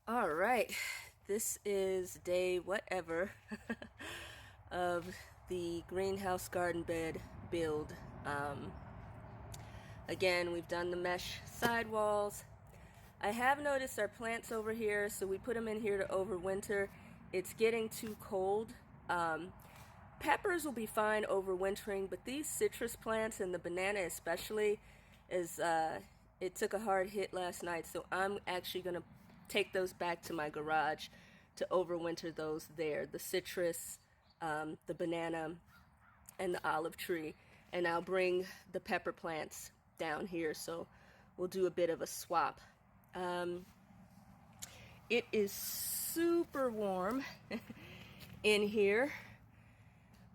All right, this is day whatever of the greenhouse garden bed build. Um, Again, we've done the mesh sidewalls. I have noticed our plants over here, so we put them in here to overwinter. It's getting too cold. Peppers will be fine overwintering, but these citrus plants and the banana especially is it took a hard hit last night, so I'm actually going to take those back to my garage to overwinter those there. The citrus, the banana, and the olive tree, and I'll bring the pepper plants down here, so we'll do a bit of a swap. Um, it is super warm in here.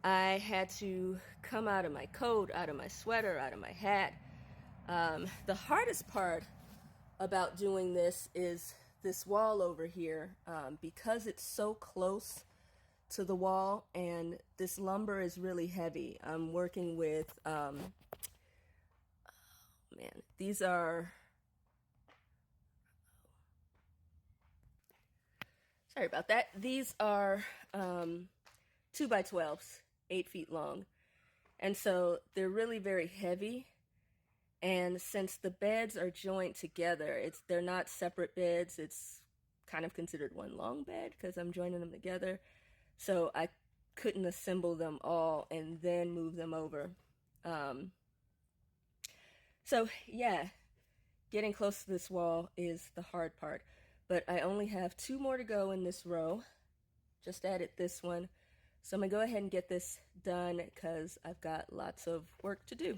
I had to come out of my coat, out of my sweater, out of my hat. The hardest part about doing this is this wall over here, because it's so close to the wall and this lumber is really heavy. I'm working with, these are, sorry about that. These are 2 by 12s, 8 feet long. And so they're really very heavy. And since the beds are joined together, they're not separate beds. It's kind of considered one long bed because I'm joining them together. So I couldn't assemble them all and then move them over. Um, so yeah, getting close to this wall is the hard part. But I only have 2 more to go in this row. Just added this one. So I'm gonna go ahead and get this done because I've got lots of work to do.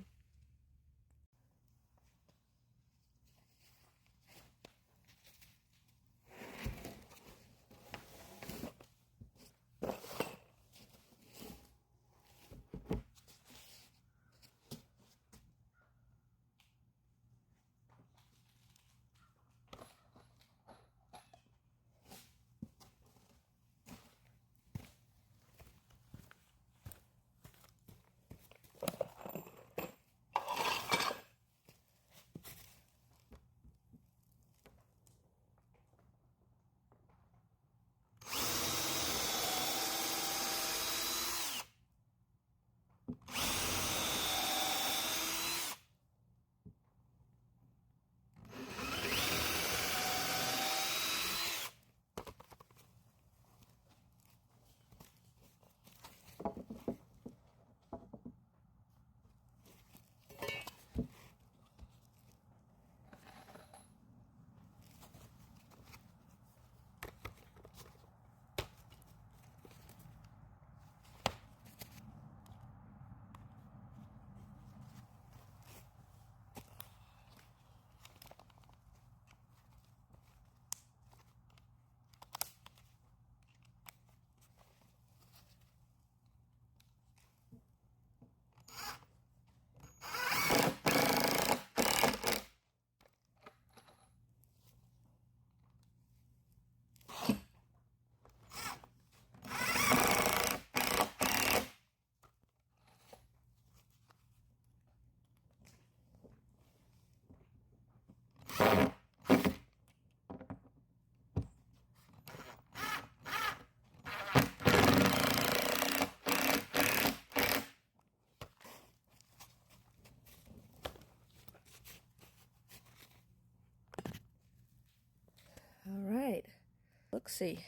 All right, let's see.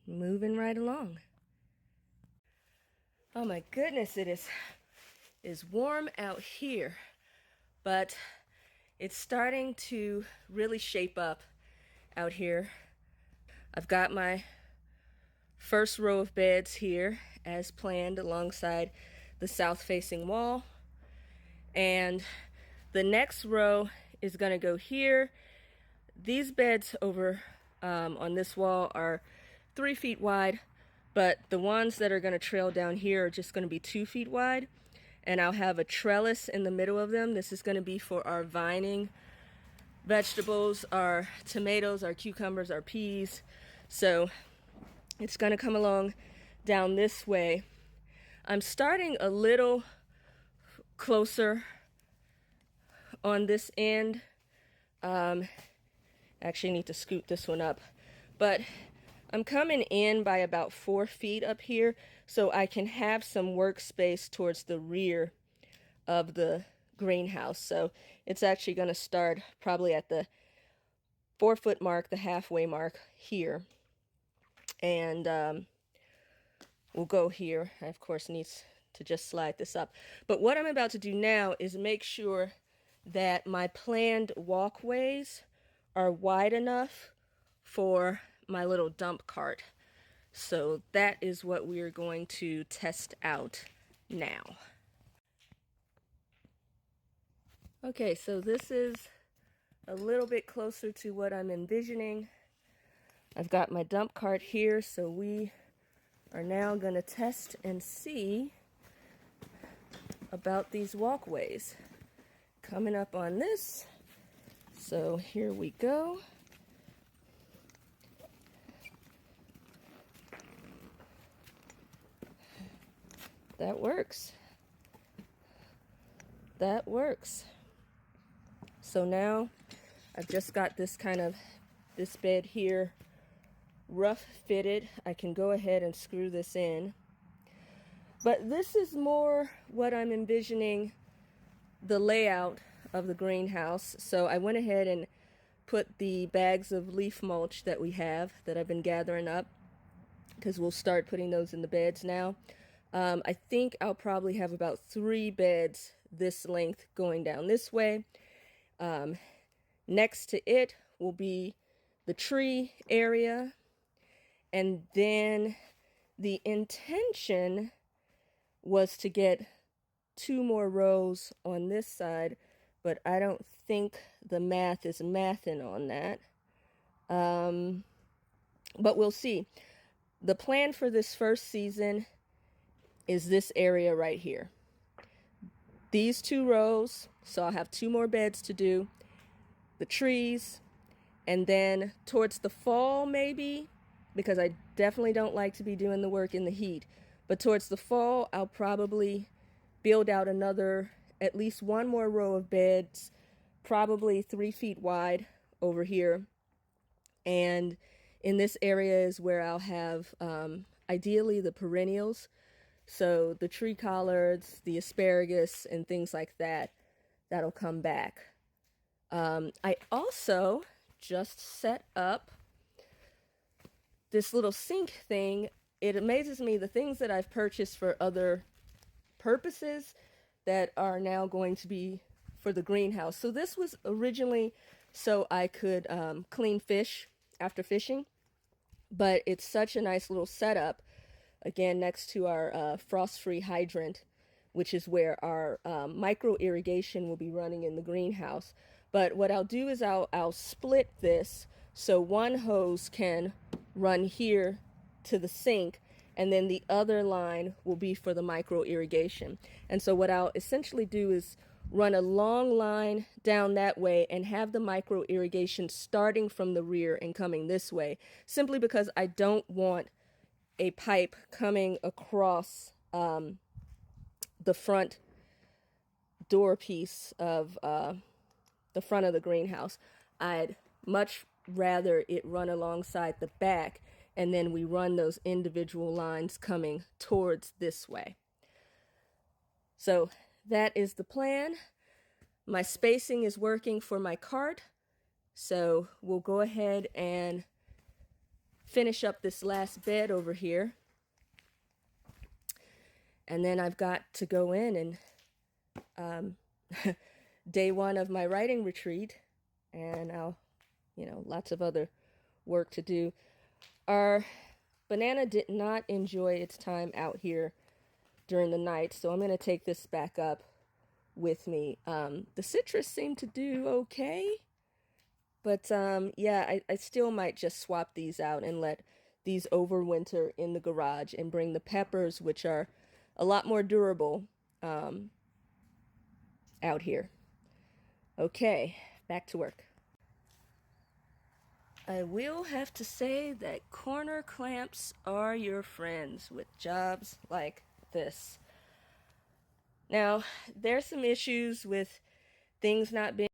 Moving right along. Oh my goodness, it is warm out here, but it's starting to really shape up out here. I've got my first row of beds here as planned alongside the south facing wall, and the next row is going to go here. These beds over on this wall are 3 feet wide, but the ones that are going to trail down here are just going to be 2 feet wide, and I'll have a trellis in the middle of them. This is going to be for our vining vegetables, our tomatoes, our cucumbers, our peas. So it's going to come along down this way. I'm starting a little closer on this end. Actually need to scoot this one up. But I'm coming in by about 4 feet up here so I can have some workspace towards the rear of the greenhouse. So it's actually going to start probably at the 4-foot mark, the halfway mark here. And we'll go here. I, of course, needs to just slide this up. But what I'm about to do now is make sure that my planned walkways are wide enough for my little dump cart. So that is what we're going to test out now. Okay, so this is a little bit closer to what I'm envisioning. I've got my dump cart here, so we are now going to test and see about these walkways. Coming up on this, so here we go. That works. That works. So now I've just got this bed here rough fitted. I can go ahead and screw this in. But this is more what I'm envisioning the layout of the greenhouse. So I went ahead and put the bags of leaf mulch that we have that I've been gathering up, because we'll start putting those in the beds now. I think I'll probably have about 3 beds this length going down this way. Next to it will be the tree area, and then the intention was to get 2 more rows on this side, but I don't think the math is mathing on that. But we'll see. The plan for this first season is this area right here. These 2 rows, so I'll have 2 more beds to do, the trees, and then towards the fall maybe, because I definitely don't like to be doing the work in the heat, but towards the fall I'll probably build out another, at least 1 more row of beds, probably 3 feet wide over here. And in this area is where I'll have ideally the perennials. So the tree collards, the asparagus, and things like that, that'll come back. I also just set up this little sink thing. It amazes me the things that I've purchased for other purposes that are now going to be for the greenhouse. So this was originally so I could clean fish after fishing, but it's such a nice little setup. Again, next to our frost-free hydrant, which is where our micro irrigation will be running in the greenhouse. But what I'll do is I'll split this so one hose can run here to the sink, and then the other line will be for the micro irrigation. And so what I'll essentially do is run a long line down that way and have the micro irrigation starting from the rear and coming this way, simply because I don't want a pipe coming across the front door piece of the front of the greenhouse. I'd much rather it run alongside the back, and then we run those individual lines coming towards this way. So that is the plan. My spacing is working for my cart, so we'll go ahead and finish up this last bed over here, and then I've got to go in and day 1 of my writing retreat, and I'll, lots of other work to do. Our banana did not enjoy its time out here during the night, so I'm going to take this back up with me. The citrus seemed to do okay, but yeah, I still might just swap these out and let these overwinter in the garage and bring the peppers, which are a lot more durable, out here. Okay, back to work. I will have to say that corner clamps are your friends with jobs like this. Now, there's some issues with things not being